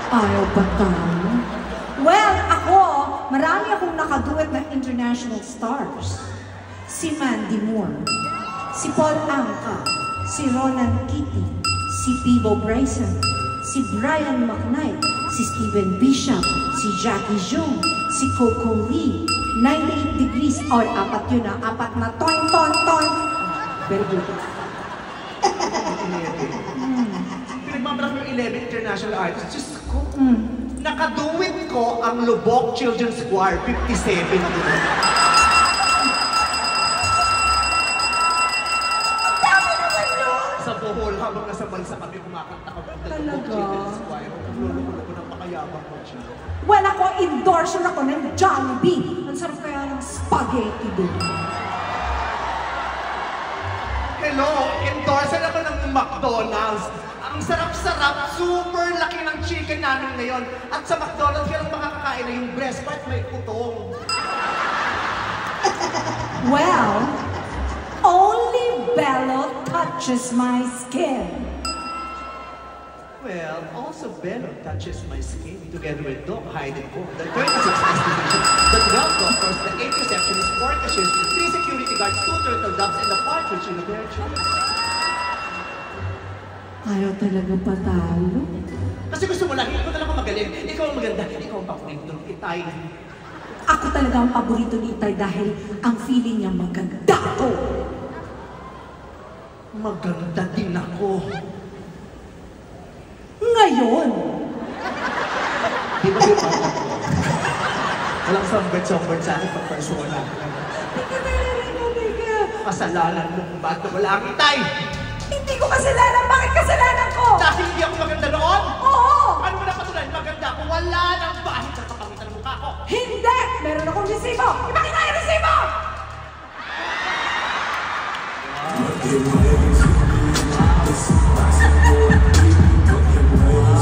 Ayaw ba tayo? Well, ako, marami akong nakaduet ng international stars. Si Mandy Moore, si Paul Anka, si Ronan Keating, si Peebo Bryson, si Brian McKnight, si Steven Bishop, si Jackie Jung, si Coco Lee, 98 Degrees, or apat yun na, apat na toin. Very good. Pinagmamalak yung 11 international artists. Diyos ko, nakaduwit ko ang Lubok Children's Choir, 57 na doon. Sa Bohol, habang nasa bansa kami, kumakanta kami ng Lubok Children's Choir. Lolo-lolo ng pakayabang ko siya. Well, ako, endorser ako ng Jollibee. Ang sarap kaya ng spaghetti doon. Hello, endorser ako ng McDonald's. Ang sarap-sarap, super laki ng chicken namin ngayon. At sa McDonald's, yan ang makakakain na yung breast part may putong. Well, only Bello touches my skin. Well, also Bello touches my skin together with Doc Heidenko, the 26th division, the 12 doctors, the 8 receptionists, 4 cashiers, 3 security guards, 2 turtle doves, and the partridge in the pear tree. Ayaw talaga patalo. Kasi gusto mo lang, ikaw talaga magaling, ikaw ang maganda, ikaw ang paborito ng Itay. Ako talaga ang paborito ni Itay dahil ang feeling niya maganda ako. Maganda din ako. Ngayon. Di ba yung ako? Walang songbird sa akin pag persona. Kasalanan mo kung ba't wala ang Itay? Hindi ko kasalanan. Bakit kasalanan ko? Dahil hindi ako maganda noon? Oo! Ano mo na patuloy? Maganda ako. Wala nang bahit sa kapangitan ng mukha ko. Hindi! Meron akong resibo! Ipakita yung resibo!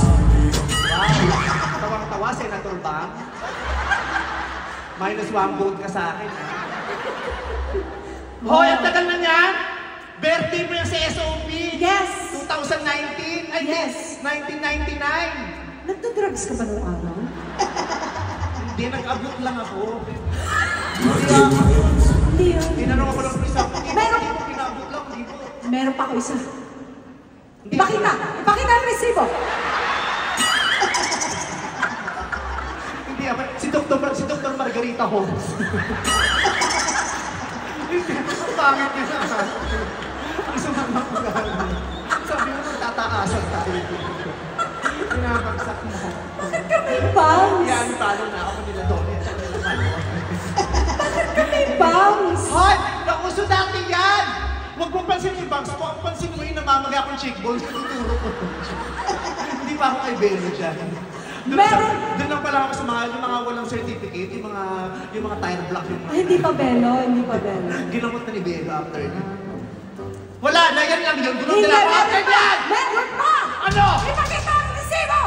Wow! Tawang-tawa, Senator Bang. Minus 1 vote ka sa akin, ha? Hoy, ang tagal na niyan! Birthday mo yan sa SOP! Yes! 2019? Ay, Yes! 1999! Nagdodrugs ka ba nung araw? Hindi, nag-abot lang ako. Hindi yun. Tinanong ako ng pulis ako, Meron! hindi ko pinabot lang, hindi ko. Meron pa ako isa. Ipakita! Ipakita ang resibo! Hindi ako. Si Dr. Margarita Holmes. Ang pangit niya na. Ang sumamang ugali. Sabi mo, tataasan tayo. Pinabagsak mo. Bakit ka may bangs? Yan, talo na ako nila doon. Bakit ka may bangs? Hoy! Nauso dati yan! Huwag mong pansin yung bangs ko. Ang pansin mo yung namamaga akong cheek balls. Tuturo ko. Hindi pa ako kay Bello dyan. Doon lang pala ako sa yung mga walang certificate, yung mga tire block. Hindi pa Bello, hindi pa Bello. Ginamot na ni Bello after niya. Wala na, yan lang yun. Gunod Hindi, na lang after niyan! meron pa! Ano? Ipakita ang resibo!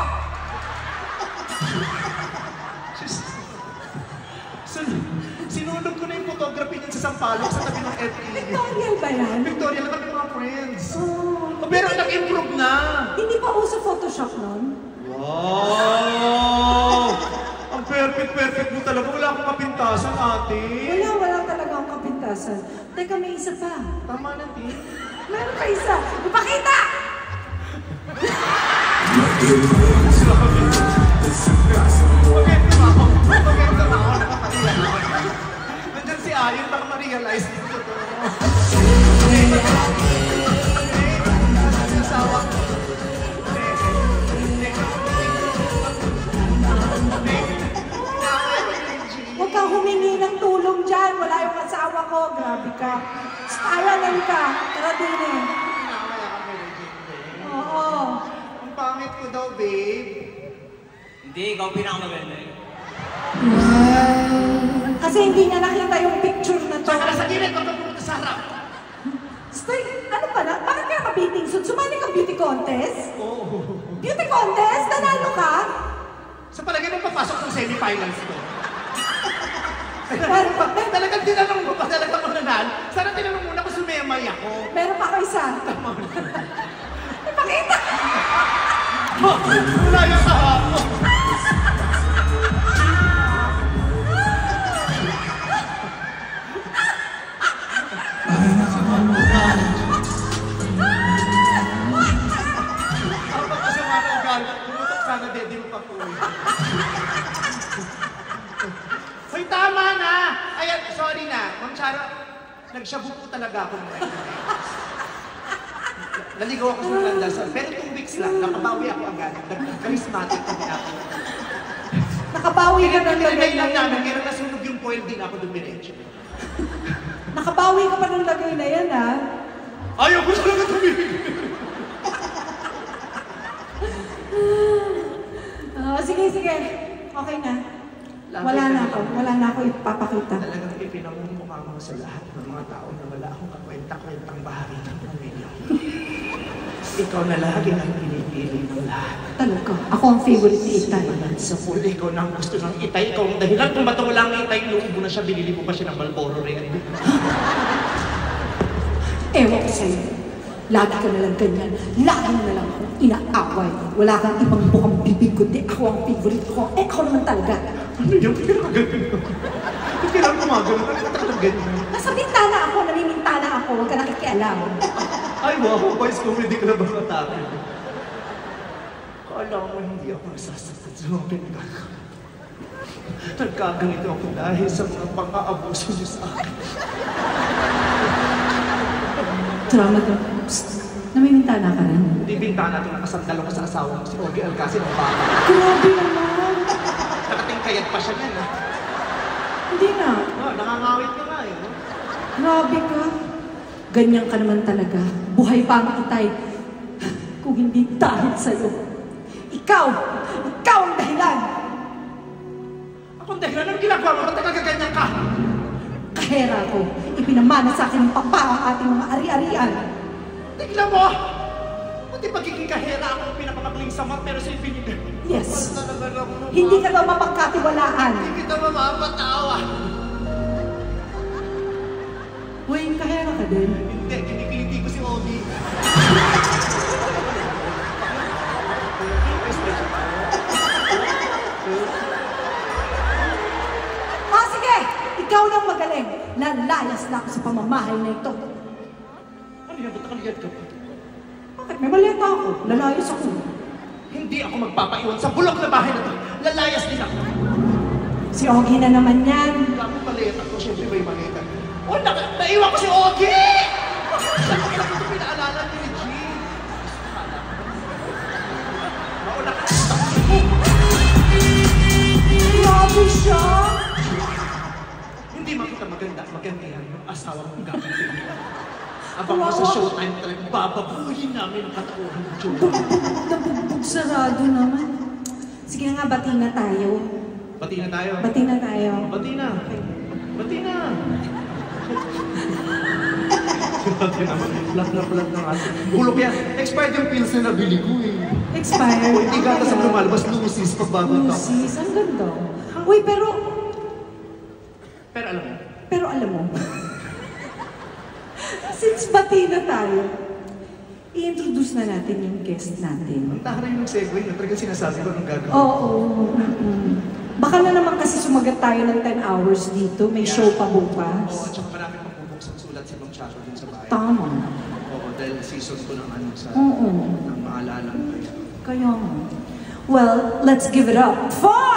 Sinunod ko na yung photography niyan sa Sampaloc sa tabi ng FE. Victorial ba yan? Victoria lang kami mga friends. Oh. Pero nag-improve na. Hindi pa uso Photoshop nun? Wow! Ang perfect mo talaga. Wala akong kapintasan, ate. Wala talaga akong kapintasan. Teka, may isa pa. Tama na, Tim. Meron pa isa. Ipakita! Maganda na ako. Nakapag-realize. Nandyan si Ayon, baka ma-realize dito to. Asawa ko. Huwag kang humingi ng tulong dyan. Wala yung asawa ko. Grabe ka. Stylan ka. Tara din eh. Oo. Ang pangit ko daw, babe. Hindi, ikaw pinakamaganda eh. Kasi hindi niya nakita yung picture na to. Saka sa gilid, huwag kang pumunta sa harap. Stay, ano pala? Bakit kaya ka beating suit? Sumali kang beauty contest? Oo. Beauty contest? Nanalo ka? Sa palagay mo, papasok ng semi-finals to. Meron pa, Talagang tinanong mo pa, talagang mananalo. Sana tinanong muna kung sumemay ako. meron pa ako isa. Ipakita! Wala yung kahapon. Ang kasama ng ugali, tumutok sana, dede mo pa po. Hoy, tama na! Ayan, sorry na. Ma'am Charo, nagshabu po talaga ako ng naligaw ako sa landasan. Pero 2 weeks lang, nakabawi ako agad. Charismatic kami ako. Nakabawi ka ng lagay na lang yan. namin, kaya nasunog yung foil din ako dumiretso. Nakabawi ka pa ng lagay na yan, ha? Ayaw ko talaga tumigil. Sige. Okay na. Wala na ako ipapakita. Talagang ipinamumukha mo sa lahat ng mga tao na wala akong kakwenta-kwentang bahagi ng pamilya. Ikaw na lagi ang pinipili ng lahat. Talaga. Ako ang favorite ni Itay. Sa pool, ikaw na ang gusto ng Itay. Ikaw ang dahilan kung ba't wala ang Itay, luubo na siya, binili mo pa siya ng Marlboro Red. Ewan ko sa'yo. Lagi ka nalang ganyan. Lagi mo nalang akong inaaway. Wala kang ibang bukang bibig kundi ako ang favorite ko. Ikaw naman talaga. Ano yung pinakagaling ko? Yung kailangan gumagano ka, nakatalang ganyan. Nasa bintana ako, namimintana ako. Huwag ka nakikialam. Ay, wow, boys, comedy ka na ba matapin? Kala mo hindi ako nasasaktan sa mga pinagkakaroon. Nagkaganito ako dahil sa mga pang-aabuso niyo sa akin. Drama ka. Namimintana ka rin. Hindi bintana ito, nakasandalo ko sa asawa mo, si Ogie Alcacin ng bata. Grabe naman. Nakatingkayat pa siya yan, ha? Hindi na. Oh, nakangawit ka nga, eh. No? Grabe ka. Ganyan ka naman talaga. Buhay pa ang Itay. Kung hindi dahil sa'yo. Ikaw ang dahilan. Ako ang dahilan, anong ginagawa mo? Ba't nagkaganyan ka? Kahera ko, ipinamana sa akin ng papa ang ating mga ari-arian. Tignan mo! Buti pagiging kahera ako ang pinapakabling sama, pero sa'yo binigay. Yes. Hindi ka daw mapagkatiwalaan. Hindi kita mamapatawa. Uy, kahera ka din. Hindi, kinikiliti ko si Ogie. Sige! Ikaw lang magaling. Lalayas na ako sa pamamahay na ito. Ano yan? Ba't nakaliyad ka pa? Bakit? May maleta ako. Lalayas ako. Hindi ako magpapaiwan sa bulok na bahay na to. Lalayas din ako. Si Ogie na naman yan. Wala akong maleta ko. Siyempre may maleta. Oh, naiwan ko si Ogie! Siya ko lang ito pinaalala ni G. Mauna ka. Grabe siya. Hindi makita maganda. Maganda yan. Yung asawa mong gagawin. Abang mo sa showtime talaga, bababuhin namin ang katauhan ng Joe. Nabugbog sarado naman. Sige nga, bati na tayo. Bati na tayo. Bati na tayo. Bati na. Bati na. Bati naman. Flat na atin. Bulok yan. Expired yung pills na nabili ko eh. Expired. O, hindi gatas ang lumalabas. Lucis pagbago ito. Lucis, ang ganda. Uy, pero Pero alam mo, alam mo, since bati na tayo, i-introduce na natin yung guest natin. ang taharay ng segue na talagang sinasabi ko nung gagawin. Oo. Baka na naman kasi sumagat tayo ng 10 hours dito. May show pa bukas. Oo, at saka marami pang bubuksang sulat si Mang Chacho dun sa bahay. Tama. Oo, dahil season ko ng ano sa Oo. ng maalala ng kaya. Kaya nga. Well, let's give it up for